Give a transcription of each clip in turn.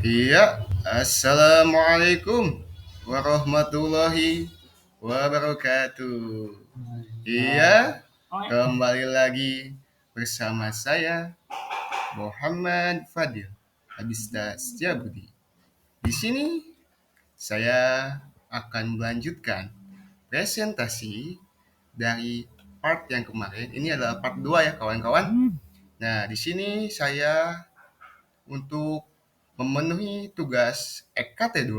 Iya, assalamualaikum warahmatullahi wabarakatuh. Iya, kembali lagi bersama saya Muhammad Fadil Abista Setiabudi. Di sini saya akan melanjutkan presentasi dari part yang kemarin. Ini adalah part 2 ya kawan-kawan. Nah, di sini saya untuk memenuhi tugas EKT2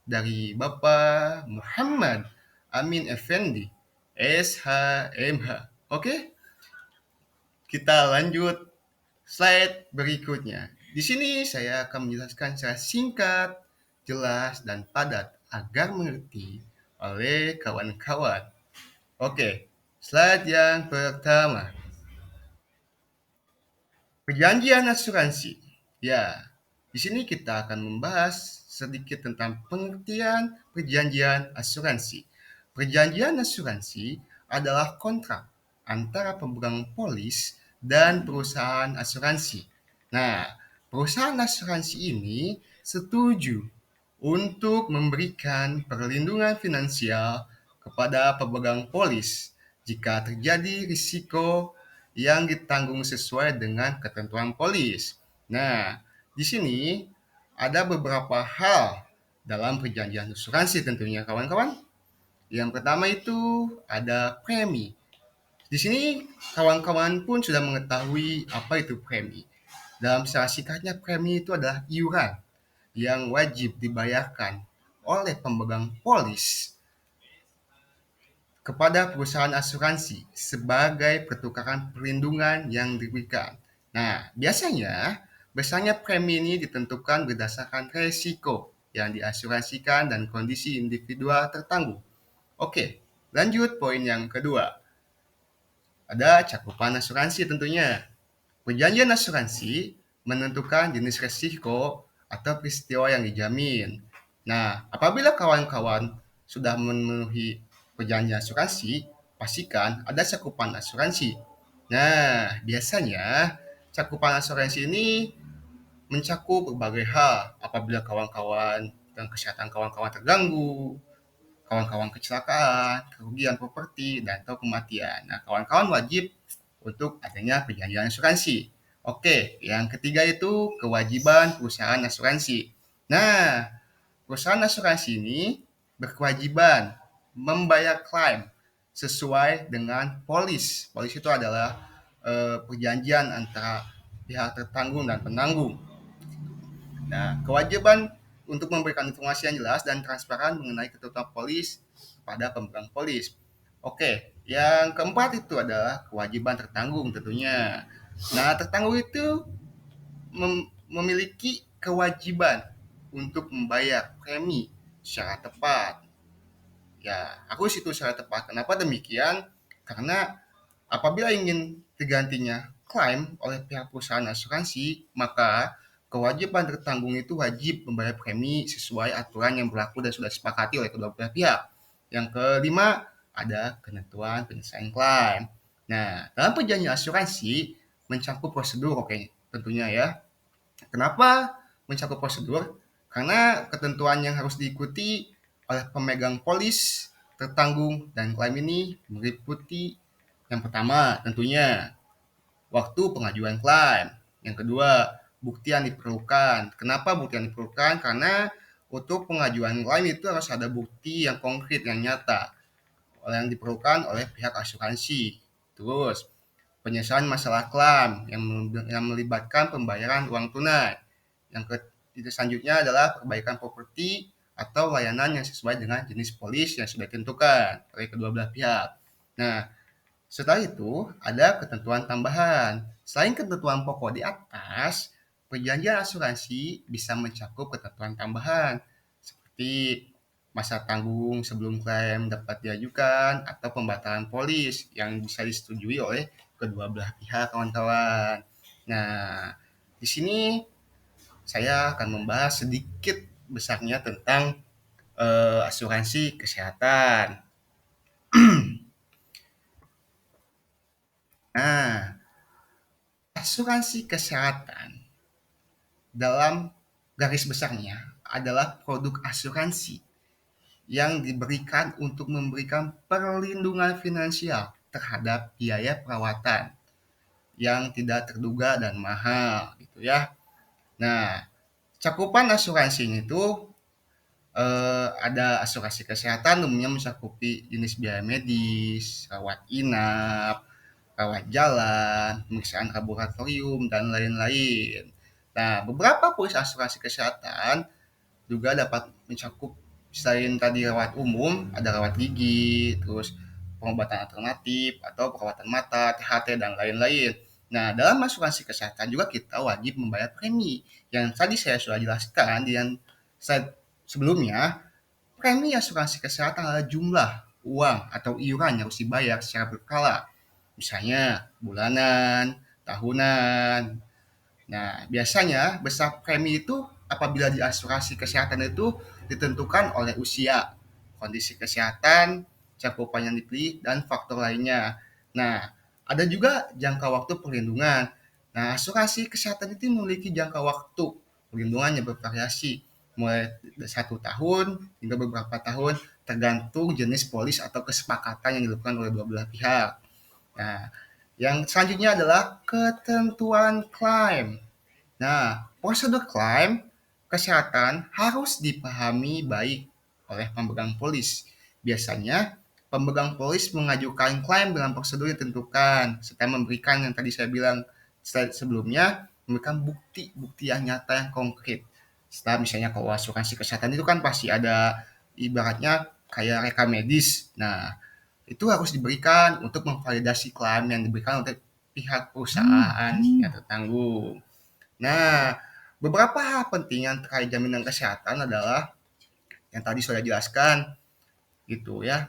dari Bapak Muhammad Amin Effendi, SHMH. Oke, kita lanjut slide berikutnya. Di sini saya akan menjelaskan secara singkat, jelas, dan padat agar mengerti oleh kawan-kawan. Oke, slide yang pertama. Perjanjian asuransi. Ya, di sini kita akan membahas sedikit tentang pengertian perjanjian asuransi. Perjanjian asuransi adalah kontrak antara pemegang polis dan perusahaan asuransi. Nah, perusahaan asuransi ini setuju untuk memberikan perlindungan finansial kepada pemegang polis jika terjadi risiko yang ditanggung sesuai dengan ketentuan polis. Nah, di sini ada beberapa hal dalam perjanjian asuransi tentunya kawan-kawan. Yang pertama itu ada premi. Di sini kawan-kawan pun sudah mengetahui apa itu premi. Dalam secara singkatnya, premi itu adalah iuran yang wajib dibayarkan oleh pemegang polis kepada perusahaan asuransi sebagai pertukaran perlindungan yang diberikan. Nah, biasanya besarnya premi ini ditentukan berdasarkan resiko yang diasuransikan dan kondisi individual tertanggung. Oke, lanjut poin yang kedua. Ada cakupan asuransi tentunya. Perjanjian asuransi menentukan jenis resiko atau peristiwa yang dijamin. Nah, apabila kawan-kawan sudah memenuhi perjanjian asuransi, pastikan ada cakupan asuransi. Nah, biasanya cakupan asuransi ini mencakup berbagai hal apabila kawan-kawan dan kesehatan kawan-kawan terganggu, kawan-kawan kecelakaan, kerugian properti, dan atau kematian. Nah, kawan-kawan wajib untuk adanya perjanjian asuransi. Oke, yang ketiga itu kewajiban perusahaan asuransi. Nah, perusahaan asuransi ini berkewajiban membayar klaim sesuai dengan polis. Polis itu adalah perjanjian antara pihak tertanggung dan penanggung. Nah, kewajiban untuk memberikan informasi yang jelas dan transparan mengenai ketentuan polis kepada pemegang polis. Oke, yang keempat itu adalah kewajiban tertanggung tentunya. Nah, tertanggung itu memiliki kewajiban untuk membayar premi secara tepat. Ya, aku situ secara tepat. Kenapa demikian? Karena apabila ingin digantinya klaim oleh pihak perusahaan asuransi, maka kewajiban tertanggung itu wajib membayar premi sesuai aturan yang berlaku dan sudah disepakati oleh kedua belah pihak. Yang kelima, ada ketentuan penyelesaian klaim. Nah, dalam perjanjian asuransi mencakup prosedur, oke, tentunya ya. Kenapa mencakup prosedur? Karena ketentuan yang harus diikuti oleh pemegang polis, tertanggung, dan klaim ini meliputi yang pertama tentunya waktu pengajuan klaim. Yang kedua, bukti yang diperlukan. Kenapa bukti yang diperlukan? Karena untuk pengajuan klaim itu harus ada bukti yang konkret, yang nyata, yang diperlukan oleh pihak asuransi. Terus, penyelesaian masalah klaim yang melibatkan pembayaran uang tunai. Yang selanjutnya adalah perbaikan properti atau layanan yang sesuai dengan jenis polis yang sudah ditentukan oleh kedua belah pihak. Nah, setelah itu ada ketentuan tambahan. Selain ketentuan pokok di atas, perjanjian asuransi bisa mencakup ketentuan tambahan seperti masa tanggung sebelum klaim dapat diajukan atau pembatalan polis yang bisa disetujui oleh kedua belah pihak kawan-kawan. Nah, di sini saya akan membahas sedikit besarnya tentang asuransi kesehatan. Nah, asuransi kesehatan dalam garis besarnya adalah produk asuransi yang diberikan untuk memberikan perlindungan finansial terhadap biaya perawatan yang tidak terduga dan mahal gitu ya. Nah, cakupan asuransinya itu ada asuransi kesehatan umumnya mencakupi jenis biaya medis, rawat inap, rawat jalan, pemeriksaan laboratorium, dan lain-lain. Nah, beberapa polis asuransi kesehatan juga dapat mencakup selain tadi rawat umum, ada rawat gigi, terus pengobatan alternatif atau perawatan mata, THT, dan lain-lain. Nah, dalam asuransi kesehatan juga kita wajib membayar premi. Yang tadi saya sudah jelaskan di yang sebelumnya, premi asuransi kesehatan adalah jumlah uang atau iuran yang harus dibayar secara berkala. Misalnya bulanan, tahunan. Nah, biasanya besar premi itu apabila di asuransi kesehatan itu ditentukan oleh usia, kondisi kesehatan, cakupan yang dipilih, dan faktor lainnya. Nah, ada juga jangka waktu perlindungan. Nah, asuransi kesehatan itu memiliki jangka waktu perlindungannya bervariasi, mulai 1 tahun hingga beberapa tahun, tergantung jenis polis atau kesepakatan yang dilakukan oleh dua belah pihak. Nah, yang selanjutnya adalah ketentuan klaim. Nah, prosedur klaim kesehatan harus dipahami baik oleh pemegang polis. Biasanya, pemegang polis mengajukan klaim dengan prosedur yang ditentukan, serta memberikan yang tadi saya bilang sebelumnya, memberikan bukti-bukti yang nyata yang konkret. Setelah misalnya kalau asuransi kesehatan itu kan pasti ada ibaratnya kayak rekam medis. Nah, itu harus diberikan untuk memvalidasi klaim yang diberikan oleh pihak perusahaan yang tertanggung. Nah, beberapa hal penting yang terkait jaminan kesehatan adalah yang tadi sudah jelaskan gitu ya.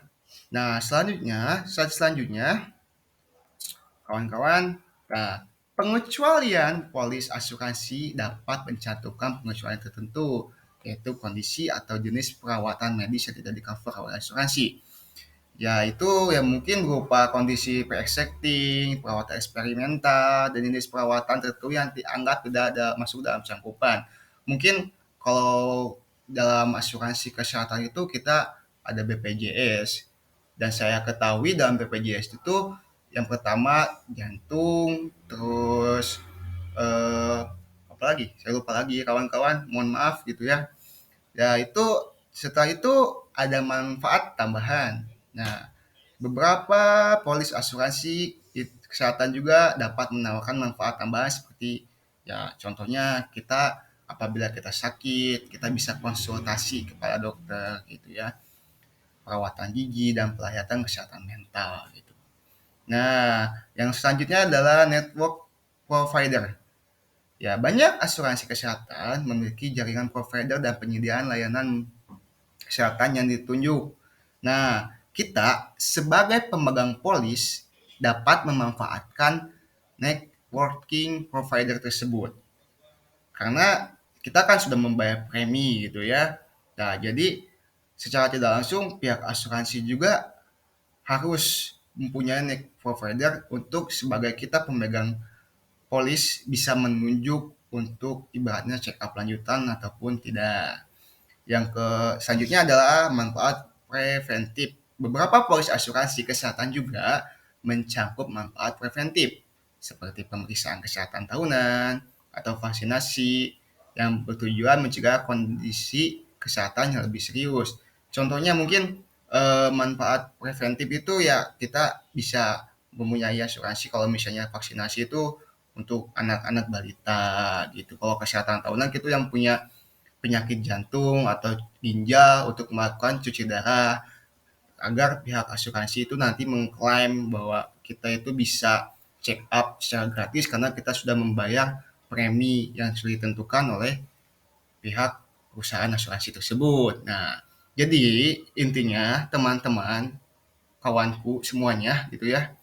Nah, slide selanjutnya kawan-kawan, nah, pengecualian polis asuransi dapat mencantumkan pengecualian tertentu, yaitu kondisi atau jenis perawatan medis yang tidak di-cover oleh asuransi. Ya, itu yang mungkin berupa kondisi pre-existing, perawatan eksperimental, dan jenis perawatan tertentu yang dianggap tidak ada masuk dalam cangkupan. Mungkin kalau dalam asuransi kesehatan itu kita ada BPJS, dan saya ketahui dalam BPJS itu yang pertama jantung, terus eh, apa lagi? Saya lupa lagi kawan-kawan, mohon maaf gitu ya. Ya itu setelah itu ada manfaat tambahan. Nah, beberapa polis asuransi kesehatan juga dapat menawarkan manfaat tambahan seperti ya contohnya kita apabila kita sakit, kita bisa konsultasi kepada dokter gitu ya, perawatan gigi dan pelayanan kesehatan mental gitu. Nah, yang selanjutnya adalah network provider. Ya, banyak asuransi kesehatan memiliki jaringan provider dan penyediaan layanan kesehatan yang ditunjuk. Nah, kita sebagai pemegang polis dapat memanfaatkan networking provider tersebut. Karena kita kan sudah membayar premi gitu ya. Nah, jadi secara tidak langsung pihak asuransi juga harus mempunyai network provider untuk sebagai kita pemegang polis bisa menunjuk untuk ibaratnya check up lanjutan ataupun tidak. Yang selanjutnya adalah manfaat preventif. Beberapa polis asuransi kesehatan juga mencakup manfaat preventif seperti pemeriksaan kesehatan tahunan atau vaksinasi yang bertujuan mencegah kondisi kesehatan yang lebih serius. Contohnya mungkin manfaat preventif itu ya kita bisa mempunyai asuransi kalau misalnya vaksinasi itu untuk anak-anak balita gitu. Kalau kesehatan tahunan itu yang punya penyakit jantung atau ginjal untuk melakukan cuci darah agar pihak asuransi itu nanti mengklaim bahwa kita itu bisa check up secara gratis karena kita sudah membayar premi yang sudah ditentukan oleh pihak perusahaan asuransi tersebut. Nah, jadi intinya teman-teman, kawanku semuanya gitu ya,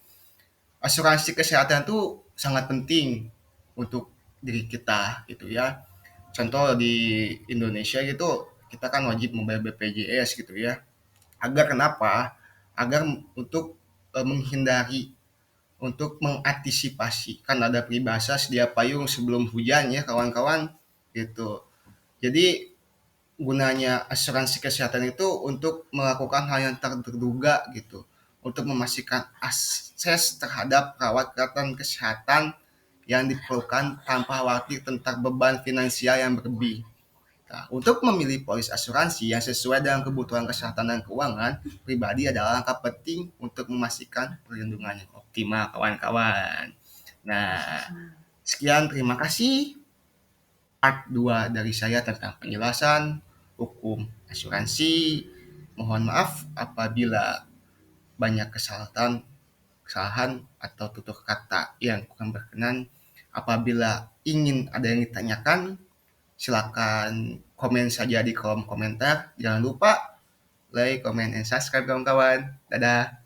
asuransi kesehatan itu sangat penting untuk diri kita gitu ya. Contoh di Indonesia gitu, kita kan wajib membayar BPJS gitu ya. Agar kenapa? Agar untuk menghindari, untuk mengantisipasi. Kan ada peribahasa sedia payung sebelum hujan ya kawan-kawan gitu. Jadi gunanya asuransi kesehatan itu untuk melakukan hal yang tak terduga gitu, untuk memastikan akses terhadap perawatan kesehatan yang diperlukan tanpa khawatir tentang beban finansial yang berlebih. Nah, untuk memilih polis asuransi yang sesuai dengan kebutuhan kesehatan dan keuangan pribadi adalah langkah penting untuk memastikan perlindungan yang optimal, kawan-kawan. Nah, sekian, terima kasih part 2 dari saya tentang penjelasan hukum asuransi. Mohon maaf apabila banyak kesalahan atau tutur kata yang kurang berkenan. Apabila ingin ada yang ditanyakan, silakan komen saja di kolom komentar. Jangan lupa like, comment, and subscribe kawan-kawan. Dadah.